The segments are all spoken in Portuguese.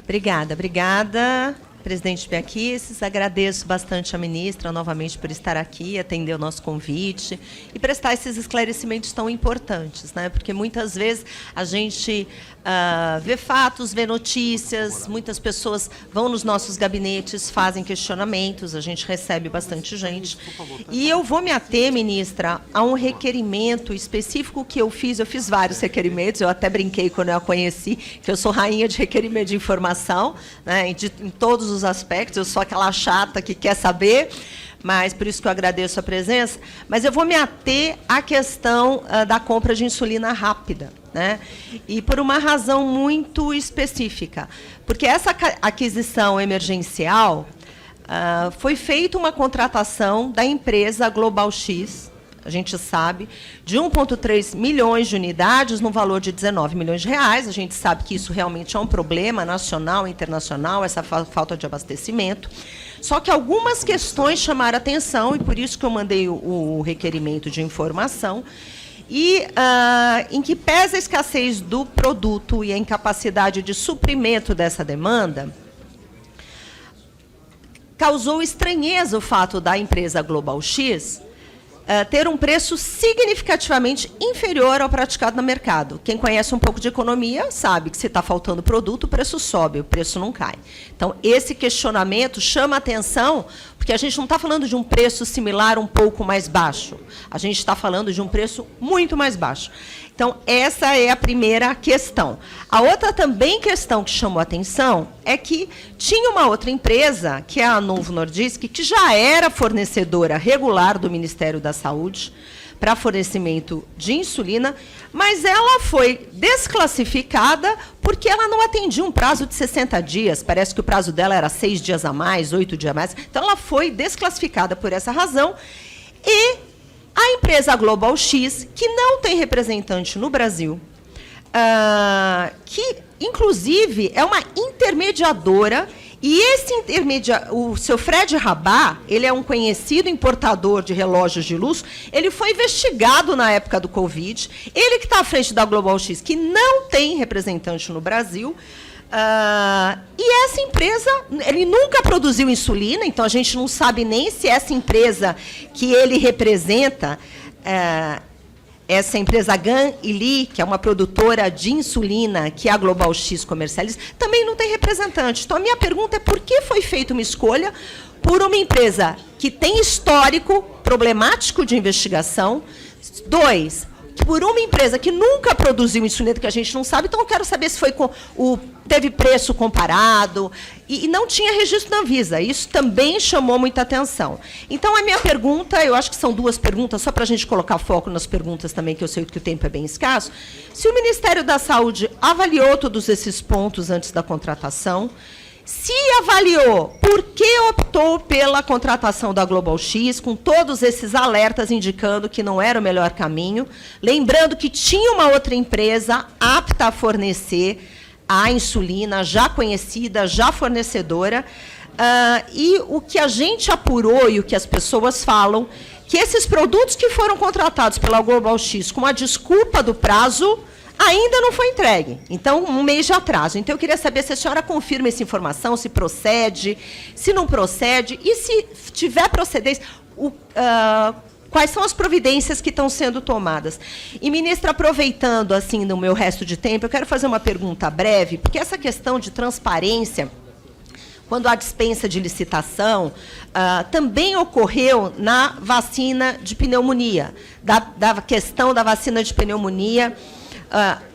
Obrigada, presidente Biaquices. Agradeço bastante a ministra, novamente, por estar aqui, atender o nosso convite e prestar esses esclarecimentos tão importantes, né? Porque muitas vezes a gente vê fatos, vê notícias, muitas pessoas vão nos nossos gabinetes, fazem questionamentos, a gente recebe bastante gente. E eu vou me ater, ministra, a um requerimento específico que eu fiz vários requerimentos, eu até brinquei quando eu a conheci, que eu sou rainha de requerimento de informação, né, em todos os aspectos, eu sou aquela chata que quer saber, mas por isso que eu agradeço a presença, mas eu vou me ater à questão da compra de insulina rápida, né? E por uma razão muito específica, porque essa aquisição emergencial foi feita uma contratação da empresa Global X, a gente sabe, de 1,3 milhões de unidades, no valor de 19 milhões de reais. A gente sabe que isso realmente é um problema nacional e internacional, essa falta de abastecimento. Só que algumas questões chamaram atenção, e por isso que eu mandei o requerimento de informação, e em que pesa a escassez do produto e a incapacidade de suprimento dessa demanda, causou estranheza o fato da empresa Global X ter um preço significativamente inferior ao praticado no mercado. Quem conhece um pouco de economia sabe que se está faltando produto, o preço sobe, o preço não cai. Então, esse questionamento chama atenção, porque a gente não está falando de um preço similar um pouco mais baixo. A gente está falando de um preço muito mais baixo. Então, essa é a primeira questão. A outra também questão que chamou atenção é que tinha uma outra empresa, que é a Novo Nordisk, que já era fornecedora regular do Ministério da Saúde para fornecimento de insulina, mas ela foi desclassificada porque ela não atendia um prazo de 60 dias. Parece que o prazo dela era 6 dias a mais, 8 dias a mais. Então, ela foi desclassificada por essa razão. E a empresa Global X, que não tem representante no Brasil, que, inclusive, é uma intermediadora, e o seu Fred Rabat, ele é um conhecido importador de relógios de luxo, ele foi investigado na época do Covid, ele que está à frente da Global X, que não tem representante no Brasil, e essa empresa, ele nunca produziu insulina, então a gente não sabe nem se essa empresa que ele representa, essa empresa Gan e Lee, que é uma produtora de insulina, que a Global X comercializa, também não tem representante. Então, a minha pergunta é por que foi feita uma escolha por uma empresa que tem histórico problemático de investigação, 2, por uma empresa que nunca produziu insulina, que a gente não sabe, então eu quero saber se foi teve preço comparado, e não tinha registro na Anvisa. Isso também chamou muita atenção. Então, a minha pergunta, eu acho que são duas perguntas, só para a gente colocar foco nas perguntas também, que eu sei que o tempo é bem escasso. Se o Ministério da Saúde avaliou todos esses pontos antes da contratação, se avaliou, por que optou pela contratação da Global X, com todos esses alertas indicando que não era o melhor caminho, lembrando que tinha uma outra empresa apta a fornecer a insulina, já conhecida, já fornecedora, e o que a gente apurou e o que as pessoas falam, que esses produtos que foram contratados pela Global X com a desculpa do prazo, ainda não foi entregue. Então, 1 mês de atraso. Então, eu queria saber se a senhora confirma essa informação, se procede, se não procede, e se tiver procedência, quais são as providências que estão sendo tomadas. E, ministra, aproveitando, assim, no meu resto de tempo, eu quero fazer uma pergunta breve, porque essa questão de transparência, quando há dispensa de licitação, também ocorreu na vacina de pneumonia, da questão da vacina de pneumonia.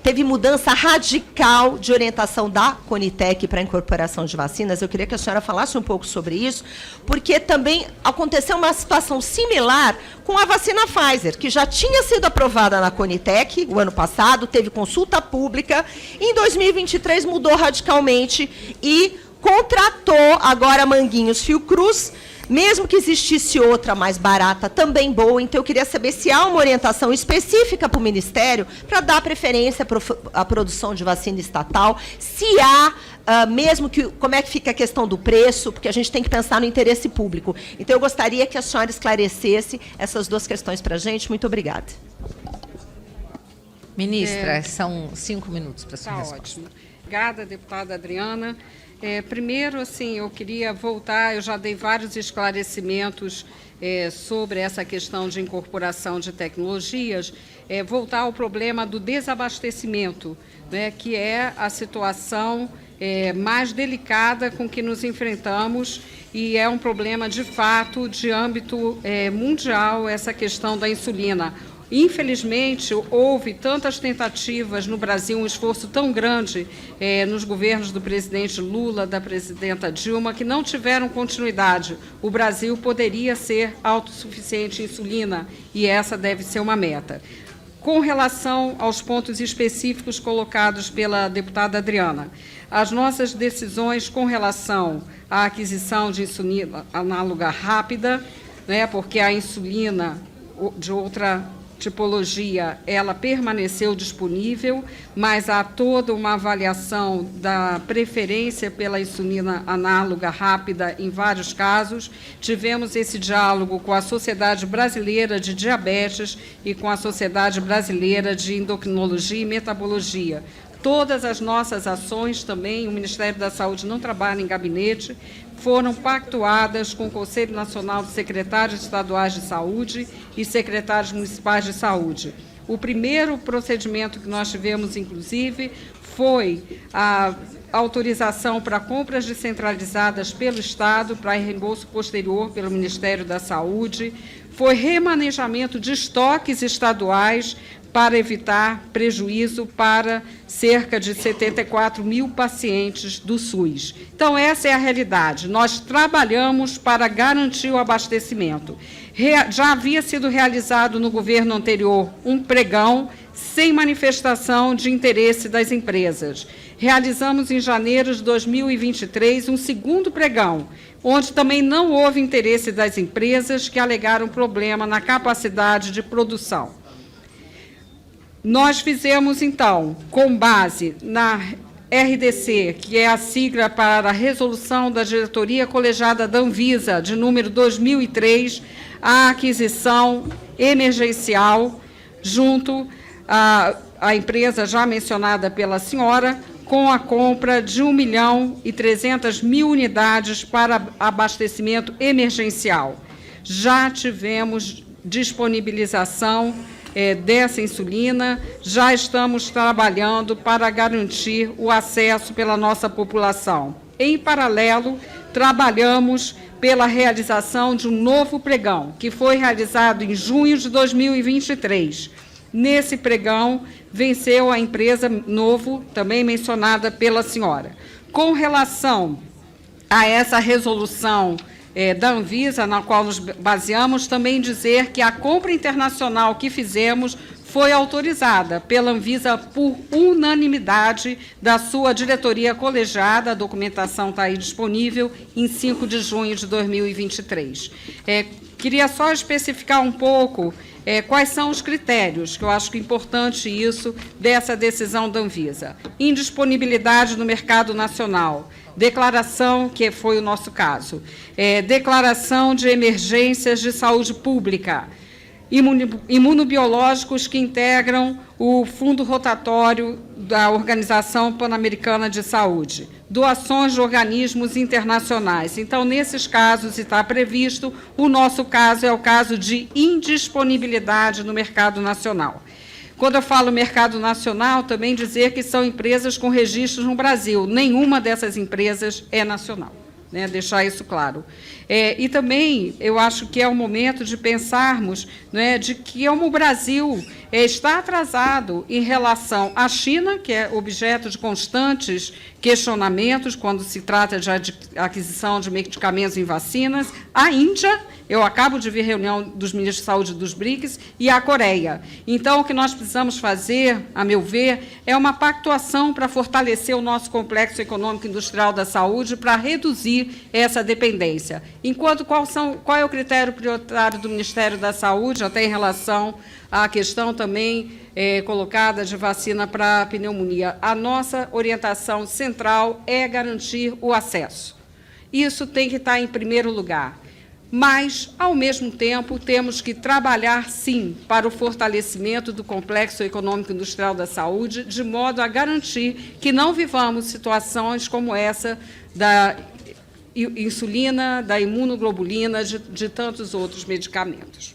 Teve mudança radical de orientação da Conitec para a incorporação de vacinas. Eu queria que a senhora falasse um pouco sobre isso, porque também aconteceu uma situação similar com a vacina Pfizer, que já tinha sido aprovada na Conitec o ano passado, teve consulta pública, em 2023 mudou radicalmente e contratou agora Manguinhos Fiocruz, mesmo que existisse outra mais barata, também boa. Então, eu queria saber se há uma orientação específica para o Ministério para dar preferência à produção de vacina estatal, se há, mesmo que, como é que fica a questão do preço, porque a gente tem que pensar no interesse público. Então, eu gostaria que a senhora esclarecesse essas duas questões para a gente. Muito obrigada. Ministra, são 5 minutos para a sua resposta. Ótimo. obrigada, deputada Adriana. Primeiro, assim, eu queria voltar, eu já dei vários esclarecimentos sobre essa questão de incorporação de tecnologias, voltar ao problema do desabastecimento, né, que é a situação mais delicada com que nos enfrentamos, e é um problema, de fato, de âmbito mundial, essa questão da insulina. Infelizmente, houve tantas tentativas no Brasil, um esforço tão grande nos governos do presidente Lula, da presidenta Dilma, que não tiveram continuidade. O Brasil poderia ser autossuficiente em insulina, e essa deve ser uma meta. Com relação aos pontos específicos colocados pela deputada Adriana, as nossas decisões com relação à aquisição de insulina análoga rápida, né, porque a insulina de outra tipologia, ela permaneceu disponível, mas há toda uma avaliação da preferência pela insulina análoga rápida em vários casos. Tivemos esse diálogo com a Sociedade Brasileira de Diabetes e com a Sociedade Brasileira de Endocrinologia e Metabologia. Todas as nossas ações também, o Ministério da Saúde não trabalha em gabinete, foram pactuadas com o Conselho Nacional de Secretários Estaduais de Saúde e secretários municipais de saúde. O primeiro procedimento que nós tivemos, inclusive, foi a autorização para compras descentralizadas pelo Estado, para reembolso posterior pelo Ministério da Saúde, foi remanejamento de estoques estaduais para evitar prejuízo para cerca de 74 mil pacientes do SUS. Então, essa é a realidade. Nós trabalhamos para garantir o abastecimento. Já havia sido realizado no governo anterior um pregão sem manifestação de interesse das empresas. Realizamos em janeiro de 2023 um segundo pregão, onde também não houve interesse das empresas que alegaram problema na capacidade de produção. Nós fizemos, então, com base na RDC, que é a sigla para a Resolução da Diretoria Colegiada da Anvisa, de número 2003, a aquisição emergencial junto à empresa já mencionada pela senhora, com a compra de 1.300.000 unidades para abastecimento emergencial. Já tivemos disponibilização dessa insulina, já estamos trabalhando para garantir o acesso pela nossa população. Em paralelo, trabalhamos pela realização de um novo pregão, que foi realizado em junho de 2023. Nesse pregão, venceu a empresa Novo, também mencionada pela senhora. Com relação a essa resolução da Anvisa, na qual nos baseamos, também dizer que a compra internacional que fizemos foi autorizada pela Anvisa por unanimidade da sua diretoria colegiada, a documentação está aí disponível, em 5 de junho de 2023. Queria só especificar um pouco quais são os critérios, que eu acho que é importante isso, dessa decisão da Anvisa. Indisponibilidade no mercado nacional, declaração, que foi o nosso caso, declaração de emergências de saúde pública, imunobiológicos que integram o fundo rotatório da Organização Pan-Americana de Saúde, doações de organismos internacionais. Então, nesses casos está previsto, o nosso caso é o caso de indisponibilidade no mercado nacional. Quando eu falo mercado nacional, também dizer que são empresas com registros no Brasil. Nenhuma dessas empresas é nacional, né? Deixar isso claro. E também, eu acho que é o momento de pensarmos, né, de que o Brasil está atrasado em relação à China, que é objeto de constantes questionamentos quando se trata de aquisição de medicamentos e vacinas, a Índia, eu acabo de ver reunião dos ministros de saúde dos BRICS, e a Coreia. Então, o que nós precisamos fazer, a meu ver, é uma pactuação para fortalecer o nosso complexo econômico e industrial da saúde, para reduzir essa dependência. Enquanto, qual é o critério prioritário do Ministério da Saúde, até em relação à questão também colocada de vacina para a pneumonia? A nossa orientação central é garantir o acesso. Isso tem que estar em primeiro lugar. mas, ao mesmo tempo, temos que trabalhar, sim, para o fortalecimento do complexo econômico-industrial da saúde, de modo a garantir que não vivamos situações como essa da insulina, da imunoglobulina, de tantos outros medicamentos.